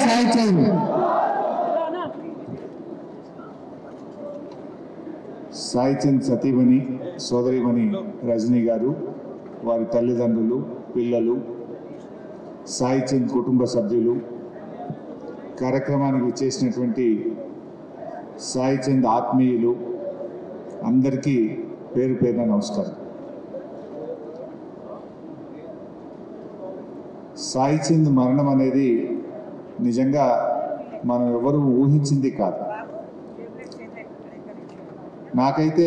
సాయి చంద్. సాయి చంద్ సతీమణి సోదరిమణి రజనీ గారు, వారి తల్లిదండ్రులు, పిల్లలు, సాయి చంద్ కుటుంబ సభ్యులు, కార్యక్రమానికి చేసినటువంటి సాయి చంద్ ఆత్మీయులు అందరికీ పేరు పేరున నమస్కారం. సాయి చంద్ మరణం అనేది నిజంగా మనం ఎవరు ఊహించింది కాదు. నాకైతే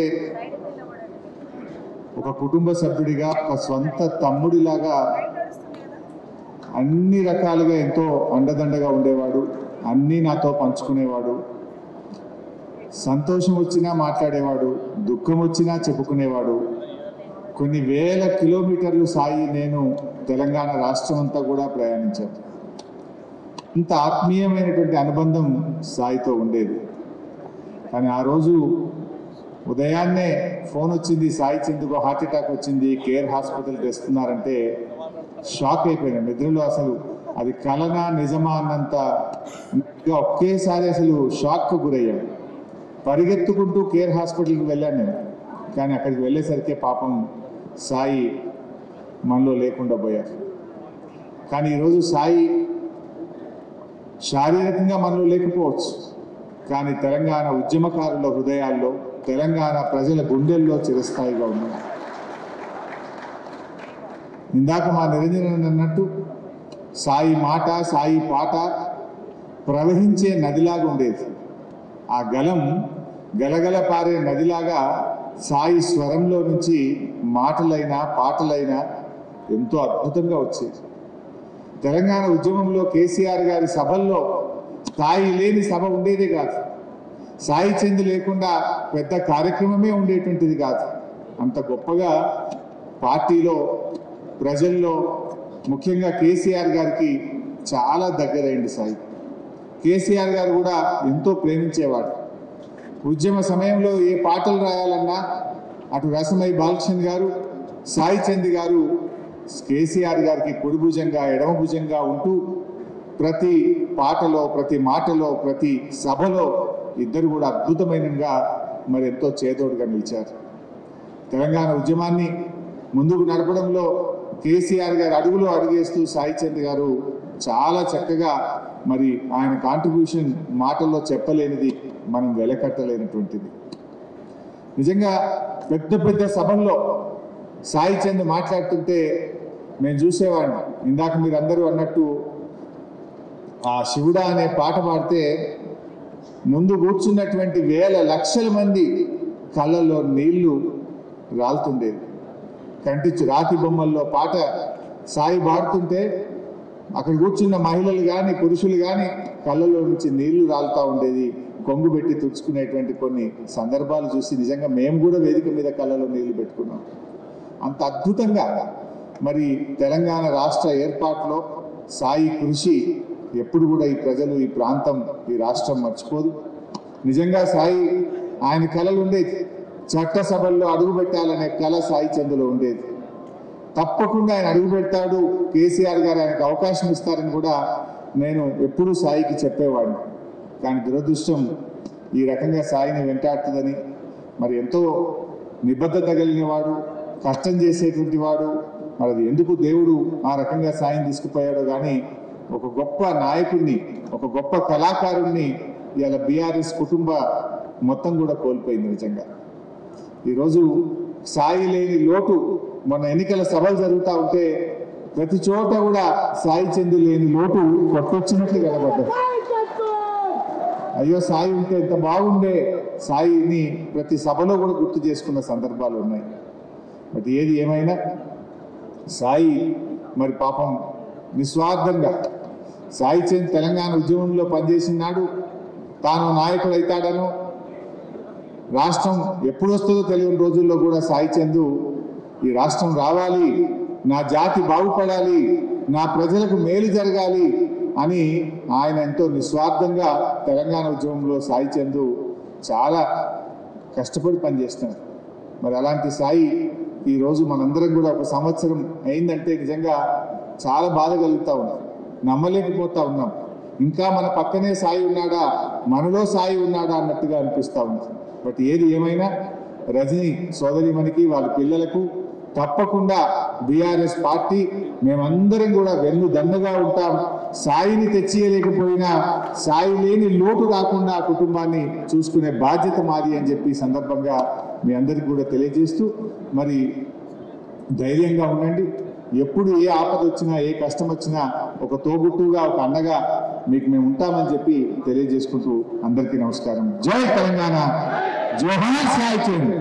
ఒక కుటుంబ సభ్యుడిగా, ఒక స్వంత తమ్ముడిలాగా అన్ని రకాలుగా ఎంతో అండదండగా ఉండేవాడు, అన్నీ నాతో పంచుకునేవాడు. సంతోషం వచ్చినా మాట్లాడేవాడు, దుఃఖం వచ్చినా చెప్పుకునేవాడు. కొన్ని వేల కిలోమీటర్లు సాయి నేను తెలంగాణ రాష్ట్రం అంతా కూడా ప్రయాణించాను. ఇంత ఆత్మీయమైనటువంటి అనుబంధం సాయితో ఉండేది. కానీ ఆ రోజు ఉదయాన్నే ఫోన్ వచ్చింది, సాయి చంద్కు హార్ట్ అటాక్ వచ్చింది, కేర్ హాస్పిటల్కి తెస్తున్నారంటే షాక్ అయిపోయాను. నిద్రలో అసలు అది కలనా నిజమా అన్నంత ఒకేసారి అసలు షాక్కు గురయ్యాను. పరిగెత్తుకుంటూ కేర్ హాస్పిటల్కి వెళ్ళాను నేను. కానీ అక్కడికి వెళ్ళేసరికి పాపం సాయి మనలో లేకుండా పోయారు. కానీ ఈరోజు సాయి శారీరకంగా మనలో లేకపోవచ్చు, కానీ తెలంగాణ ఉద్యమకారుల హృదయాల్లో, తెలంగాణ ప్రజల గుండెల్లో చిరస్థాయిగా ఉన్నారు. ఇందాక మా నిరంజన్ అన్నట్టు సాయి మాట, సాయి పాట ప్రవహించే నదిలాగా ఉండేది. ఆ గలం గలగల పారే నదిలాగా సాయి స్వరంలో నుంచి మాటలైనా పాటలైనా ఎంతో అద్భుతంగా వచ్చేది. తెలంగాణ ఉద్యమంలో కేసీఆర్ గారి సభల్లో సాయి లేని సభ ఉండేదే కాదు. సాయి చంద్ లేకుండా పెద్ద కార్యక్రమమే ఉండేటువంటిది కాదు. అంత గొప్పగా పార్టీలో, ప్రజల్లో, ముఖ్యంగా కేసీఆర్ గారికి చాలా దగ్గరైంది సాయి. కేసీఆర్ గారు కూడా ఎంతో ప్రేమించేవాడు. ఉద్యమ సమయంలో ఏ పాటలు రాయాలన్నా అటు రసమై బాలకృష్ణ గారు, సాయి చంద్ గారు కేసీఆర్ గారికి కుడి భుజంగా, ఎడమ భుజంగా ఉంటూ ప్రతి పాటలో, ప్రతి మాటలో, ప్రతి సభలో ఇద్దరు కూడా అద్భుతమైనగా మరి ఎంతో చేదోడుగా నిలిచారు. తెలంగాణ ఉద్యమాన్ని ముందుకు నడపడంలో కేసీఆర్ గారు అడుగులో అడుగేస్తూ సాయి చంద్ గారు చాలా చక్కగా మరి ఆయన కాంట్రిబ్యూషన్ మాటల్లో చెప్పలేనిది, మనం వెలకట్టలేనటువంటిది. నిజంగా పెద్ద పెద్ద సభల్లో సాయి చంద్ మాట్లాడుతుంటే నేను చూసేవాడిని. ఇందాక మీరు అందరూ అన్నట్టు ఆ శివుడా అనే పాట పాడితే ముందు కూర్చున్నటువంటి వేల లక్షల మంది కళ్ళల్లో నీళ్లు రాలుతుండేది. కంటించి రాతి బొమ్మల్లో పాట సాయి పాడుతుంటే అక్కడ కూర్చున్న మహిళలు కానీ పురుషులు కానీ కళ్ళలో నుంచి నీళ్లు రాలుతూ ఉండేది. కొంగు పెట్టి తుడుచుకునేటువంటి కొన్ని సందర్భాలు చూసి నిజంగా మేము కూడా వేదిక మీద కళ్ళలో నీళ్లు పెట్టుకున్నాం. అంత అద్భుతంగా మరి తెలంగాణ రాష్ట్ర ఏర్పాటులో సాయి కృషి ఎప్పుడు కూడా ఈ ప్రజలు, ఈ ప్రాంతం, ఈ రాష్ట్రం మర్చిపోదు. నిజంగా సాయి ఆయన కళలు ఉండేది. చట్టసభల్లో అడుగు పెట్టాలనే కళ సాయి చంద్లో ఉండేది. తప్పకుండా ఆయన అడుగు పెడతాడు, కేసీఆర్ గారు ఆయనకు అవకాశం ఇస్తారని కూడా నేను ఎప్పుడూ సాయికి చెప్పేవాడిని. కానీ దురదృష్టం ఈ రకంగా సాయిని వెంటాడుతుందని, మరి ఎంతో నిబద్ధత కలిగిన వాడు, కష్టం చేసేటువంటి వాడు, మరి అది ఎందుకు దేవుడు ఆ రకంగా సాయిని తీసుకుపోయాడో కానీ ఒక గొప్ప నాయకుడిని, ఒక గొప్ప కళాకారుణ్ణి ఇవాళ బీఆర్ఎస్ కుటుంబ మొత్తం కూడా కోల్పోయింది. నిజంగా ఈరోజు సాయి లేని లోటు, మొన్న ఎన్నికల సభలు జరుగుతూ ఉంటే ప్రతి చోట కూడా సాయి చంద్ లేని లోటు కొట్టొచ్చినట్లు కనబడ్డది. అయ్యో సాయి ఉంటే ఎంత బాగుండే, సాయిని ప్రతి సభలో కూడా గుర్తు చేసుకున్న సందర్భాలు ఉన్నాయి. బట్ ఏది ఏమైనా సాయి మరి పాపం నిస్వార్థంగా సాయి చంద్ తెలంగాణ ఉద్యమంలో పనిచేసినాడు. తాను నాయకుడు అవుతాడనో, రాష్ట్రం ఎప్పుడు వస్తుందో తెలియని రోజుల్లో కూడా సాయి చంద్ ఈ రాష్ట్రం రావాలి, నా జాతి బాగుపడాలి, నా ప్రజలకు మేలు జరగాలి అని ఆయన ఎంతో నిస్వార్థంగా తెలంగాణ ఉద్యమంలో సాయి చంద్ చాలా కష్టపడి పనిచేస్తున్నారు. మరి అలాంటి సాయి ఈరోజు మనందరం కూడా ఒక సంవత్సరం అయిందంటే నిజంగా చాలా బాధ కలుగుతూ ఉన్నాం, నమ్మలేకపోతా ఉన్నాం. ఇంకా మన పక్కనే సాయి ఉన్నాడా, మనలో సాయి ఉన్నాడా అన్నట్టుగా అనిపిస్తూ ఉంది. బట్ ఏది ఏమైనా రజని సోదరిమణికి వాళ్ళ పిల్లలకు తప్పకుండా బీఆర్ఎస్ పార్టీ మేమందరం కూడా వెన్ను దండగా ఉంటాం. సాయిని తెచ్చియలేకపోయినా సాయి లేని లోటు రాకుండా ఆ కుటుంబాన్ని చూసుకునే బాధ్యత మాది అని చెప్పి సందర్భంగా మీ అందరికీ కూడా తెలియజేస్తూ, మరి ధైర్యంగా ఉండండి. ఎప్పుడు ఏ ఆపద వచ్చినా, ఏ కష్టం వచ్చినా ఒక తోబుట్టుగా, ఒక అన్నగా మీకు మేము ఉంటామని చెప్పి తెలియజేసుకుంటూ అందరికీ నమస్కారం. జై తెలంగాణ, జోహార్ సాయి చంద్.